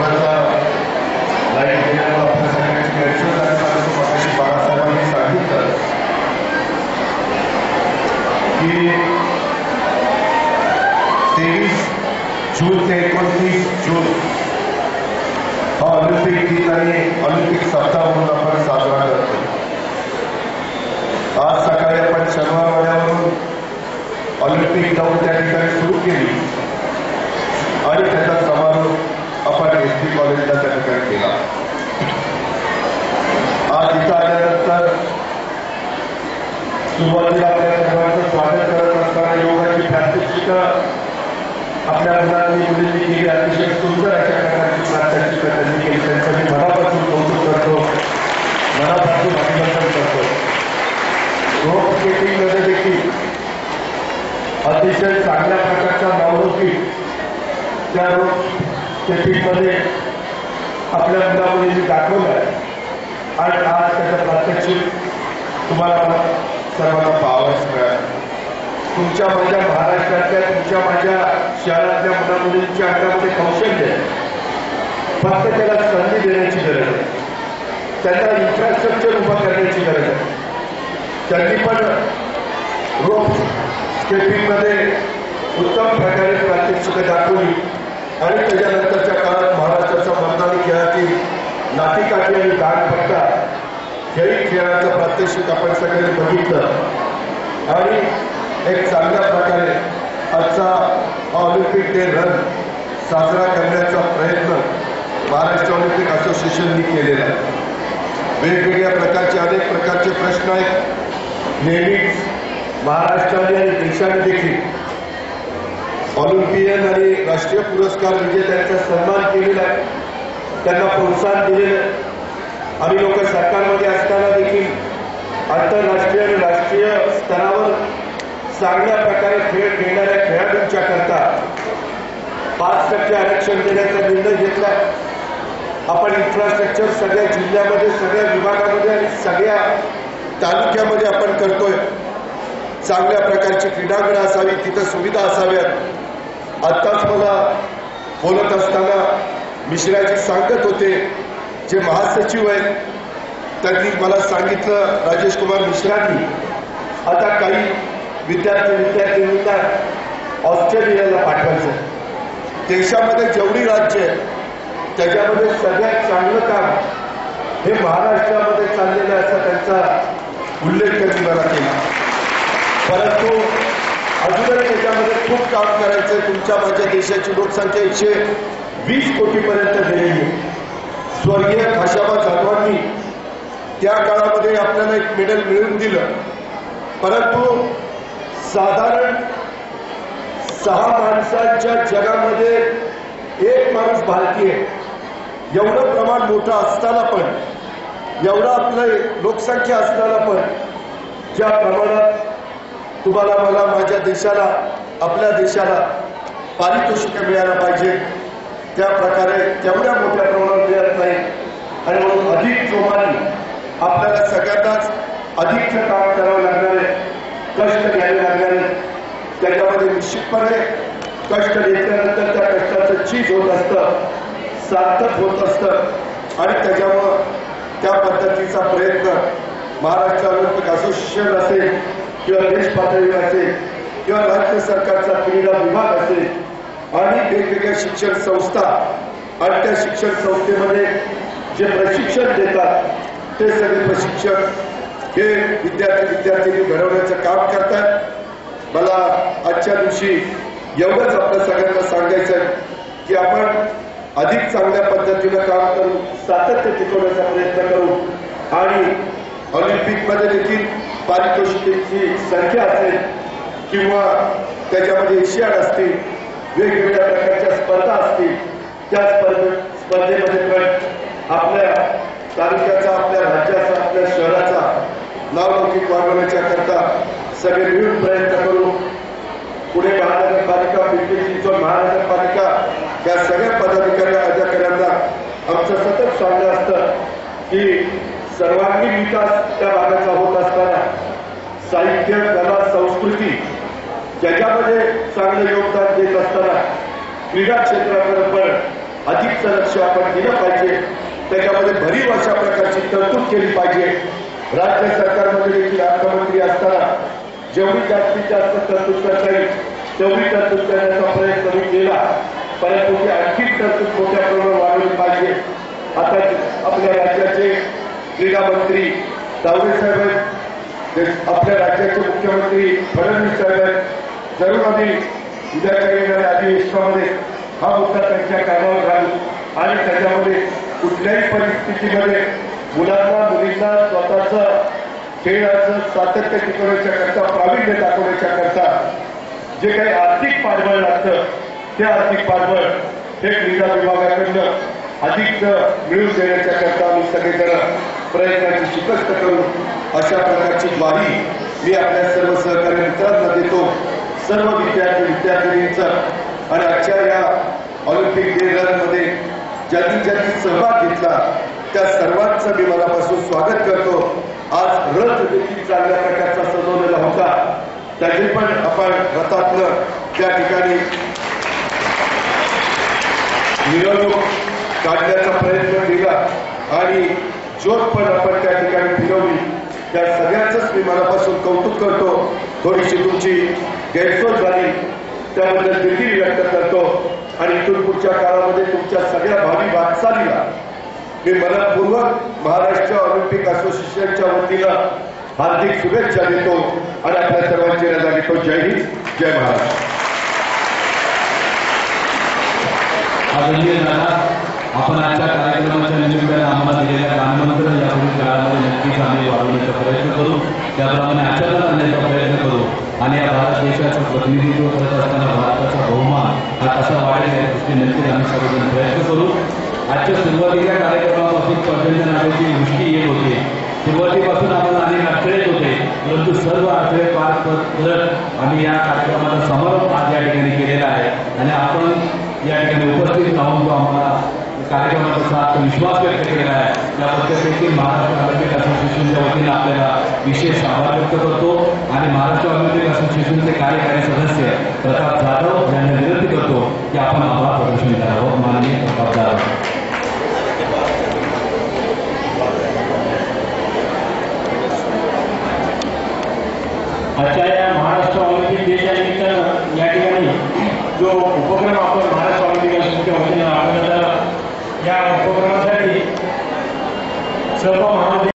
थोडासा लाईट देण्याला आपल्या सगळ्यांची गैरसोय झाली. मगाशी बाळासाहेबांनी सांगितलं की 23 जून ते 29 जून हा ऑलिम्पिक दिन आणि ऑलिम्पिक सप्ताह म्हणून आपण साजरा करतो. आज सकाळी आपण शनिवार वाड्यावरून ऑलिम्पिक जाऊन त्या ठिकाणी सुरू केली आणि त्याचा समारोप आपण एसटी कॉलेजला त्या ठिकाणी केला. आज इथं आल्यानंतर सुरुवातीला आपल्या सर्वांचं स्वागत करत असताना योगाची प्रात्यक्षिका आपल्या मुलांनी मुलींनी केली. अतिशय सुंदर अशा प्रकारची प्रात्यक्षिका त्यांनी केली. त्यांचं मी मनापासून कौतुक करतो, मनापासून अभिनंदन करतो. रोप स्केटिंगमध्ये देखील अतिशय चांगल्या प्रकारच्या नावलौकिक त्या रोप स्केटिंगमध्ये आपल्या मुलामुलींनी दाखवलं आहे आणि आज त्याचं प्रात्यक्षिक तुम्हाला सर्वांना पाहावयास मिळालं. तुमच्या माझ्या महाराष्ट्रातल्या तुमच्या माझ्या शहरातल्या मुलामुलींच्या हातामध्ये कौशल्य आहे, फक्त त्याला संधी देण्याची गरज आहे. त्यांना इन्फ्रास्ट्रक्चर उभं करण्याची गरज आहे. त्यांनी पण रोप स्केटिंगमध्ये उत्तम प्रकारे प्रात्यक्षिकं दाखवली आणि त्याच्यानंतरच्या काळात महाराष्ट्राच्या मैदानी खेळातील लाठीकाठी आणि दांडपट्टा हेही खेळाचं प्रात्यक्षिक आपण सगळ्यांनी बघितलं आणि एक चांगल्या प्रकारे आजचा ऑलिम्पिक डे रन साजरा करण्याचा प्रयत्न महाराष्ट्र ऑलिम्पिक असोसिएशननी केलेला आहे. वेगवेगळ्या प्रकारचे अनेक प्रकारचे प्रश्न आहेत. नेहमीच महाराष्ट्राने आणि देशाने देखील ऑलिम्पियन आणि राष्ट्रीय पुरस्कार विजेत्यांचा सन्मान केलेला आहे, त्यांना प्रोत्साहन दिलेलं आहे. आणि लोक सरकारमध्ये असताना देखील आंतरराष्ट्रीय आणि राष्ट्रीय स्तरावर चांगल्या प्रकारे खेळ खेळणाऱ्या खेळाडूंच्या करता 5% आरक्षण देण्याचा निर्णय घेतला. आपण इन्फ्रास्ट्रक्चर सगळ्या जिल्ह्यामध्ये, सगळ्या विभागामध्ये आणि सगळ्या तालुक्यामध्ये आपण करतोय. चांगल्या प्रकारची क्रीडांगणं असावी, तिथं सुविधा असाव्यात. आत्ताच मला बोलत असताना मिश्राजी सांगत होते, जे महासचिव आहेत त्यांनी मला सांगितलं, राजेश कुमार मिश्रांनी, आता काही विद्यार्थ्यांना ऑस्ट्रेलियाला पाठवायचं. देशामध्ये जेवढी राज्य आहेत त्याच्यामध्ये सगळ्यात चांगलं काम हे महाराष्ट्रामध्ये चाललेलं आहे, असा त्यांचा उल्लेख त्यांनी मला केला. परंतु अजूनही त्याच्यामध्ये खूप काम करायचं. तुमच्या माझ्या देशाची लोकसंख्या 120 कोटीपर्यंत गेलेली आहे. स्वर्गीय खाशाबा जाधवांनी त्या काळामध्ये आपल्याला एक मेडल मिळवून दिलं, परंतु साधारण 6 माणसांच्या जगामध्ये एक माणूस भारतीय, एवढं प्रमाण मोठं असताना पण, एवढं आपलं लोकसंख्या असताना पण, ज्या प्रमाणात तुम्हाला मला माझ्या देशाला, आपल्या देशाला पारितोषिक मिळायला पाहिजे त्या प्रकारे तेवढ्या मोठ्या प्रमाणात मिळत नाही. आणि म्हणून अधिक जोमाने आपल्याला सगळ्यांनाच अधिकचं काम करावं लागणार आहे, कष्ट घ्यावे लागणार आहे. त्याच्यामध्ये निश्चितपणे कष्ट घेतल्यानंतर त्या कष्टाचं चीज होत असतं, सार्थक होत असतं आणि त्याच्यामुळं त्या पद्धतीचा प्रयत्न महाराष्ट्र ऑलिम्पिक असोसिएशन असेल किंवा देश पातळीवर असेल किंवा राज्य सरकारचा क्रीडा विभाग असेल आणि वेगवेगळ्या शिक्षण संस्था आणि त्या शिक्षण संस्थेमध्ये जे प्रशिक्षण देतात ते सगळे प्रशिक्षक हे विद्यार्थी घडवण्याचं काम करतात. मला आजच्या दिवशी एवढंच आपल्या सगळ्यांना सांगायचं आहे की आपण अधिक चांगल्या पद्धतीनं काम करू, सातत्य टिकवण्याचा प्रयत्न करू आणि ऑलिम्पिकमध्ये देखील पारितोषिकांची संख्या असेल किंवा त्याच्यामध्ये एशियाड असतील, वेगवेगळ्या प्रकारच्या स्पर्धा असतील, त्या स्पर्धेमध्ये पण आपल्या तालुक्याचा, आपल्या राज्याचा, आपल्या शहराचा नावलौकिक वाढवण्याच्या करता सगळे मिळून प्रयत्न करू. पुणे महानगरपालिका, पिंपरी चिंचवड महानगरपालिका या सगळ्या पदाधिकारी अधिकाऱ्यांना आमचं सतत सांगणं असतं की सर्वांगीण विकास त्या भागाचा होत असताना साहित्य, कला, संस्कृती ज्याच्यामध्ये चांगलं योगदान देत असताना क्रीडा क्षेत्राकडे पण अधिकचं लक्ष आपण दिलं पाहिजे. त्याच्यामध्ये भरीव अशा प्रकारची तरतूद केली पाहिजे. राज्य सरकारमध्ये देखील अर्थमंत्री असताना जेवढी जास्तीत जास्त तरतूद करता येईल तेवढी तरतूद करण्याचा प्रयत्न मी केला, परंतु ती आणखी तरतूद मोठ्या प्रमाणावर वाढवली पाहिजे. आता आपल्या राज्याचे क्रीडा मंत्री तावडे साहेब आहेत, आपल्या राज्याचे मुख्यमंत्री फडणवीस साहेब आहेत. जरूर आम्ही उद्याच्या येणाऱ्या अधिवेशनामध्ये हा मुद्दा त्यांच्या कानावर घालू आणि त्याच्यामध्ये कुठल्याही परिस्थितीमध्ये मुलांना मुलींना स्वतःचं खेळाचं सातत्य टिकवण्याच्या करता, प्रावीण्य दाखवण्याच्या करता जे काही आर्थिक पाठबळ लागतं ते आर्थिक पाठबळ हे क्रीडा विभागाकडनं अधिक मिळवून देण्याच्या करता आम्ही सगळेजण प्रयत्नाची शिकस्त करू अशा प्रकारची ग्वाही मी आपल्या सर्व सहकारी मित्रांना देतो. सर्व विद्यार्थिनींचं आणि आजच्या या ऑलिम्पिक डे रनमध्ये ज्यांनी सहभाग घेतला त्या सर्वांचं मी मनापासून स्वागत करतो. आज रथ देखील चांगल्या प्रकारचा सजवलेला होता, त्याचे पण आपण रथातलं त्या ठिकाणी मिरवणूक काढण्याचा प्रयत्न केला आणि ज्योत पण आपण त्या ठिकाणी फिरवली. त्या सगळ्यांचंच मी मनापासून कौतुक करतो. थोडीशी तुमची गैरसोय झाली त्याबद्दल दिलगिरी व्यक्त करतो आणि इथून पुढच्या काळामध्ये तुमच्या सगळ्या भावी वाटचालीला मी मनपूर्वक महाराष्ट्र ऑलिम्पिक असोसिएशनच्या वतीनं हार्दिक शुभेच्छा देतो आणि आपल्या सर्वांची रजा घेतो. जय हिंद, जय महाराष्ट्र. आदरणीय दादा, आपण आजच्या कार्यक्रमाच्या निमित्ताने आम्हाला दिलेल्या कानमंत्र यापुढील काळामध्ये नक्कीच आम्ही वाढवण्याचा प्रयत्न करू, त्याप्रमाणे आचरणात आणण्याचा प्रयत्न करू आणि या भारत देशाचं प्रतिनिधित्व करत असताना भारताचा बहुमान हा कसा वाढेल या दृष्टीने नक्कीच आम्ही सर्वजण प्रयत्न करू. आजच्या सुरुवातीच्या कार्यक्रमापासून पर्जन्य नाट्याची गोष्टी येत होते. सुरुवातीपासून आम्हाला अनेक अडथळे येत होते, परंतु सर्व अडथळे पार करत आम्ही या कार्यक्रमाचा समारोप आज या ठिकाणी केलेला आहे आणि आपण या ठिकाणी उपस्थित राहून जो आम्हाला कार्यक्रमाचा आत्मविश्वास व्यक्त केलेला आहे त्याबद्दल देखील महाराष्ट्र ऑलिम्पिक असोसिएशनच्या वतीनं आपल्याला विशेष आभार व्यक्त करतो आणि महाराष्ट्र ऑलिम्पिक असोसिएशनचे कार्यकारी सदस्य प्रताप जाधव यांना विनंती करतो की आपण आभार प्रदर्शन करावं. माननीय प्रताप जाधव. आजच्या या महाराष्ट्र ऑलिम्पिक डेच्या निमित्तानं या ठिकाणी जो उपक्रम आपण महाराष्ट्र ऑलिम्पिक असोसिएशनच्या वतीनं आपल्याला या उपक्रमासाठी सर्व महाराष्ट्र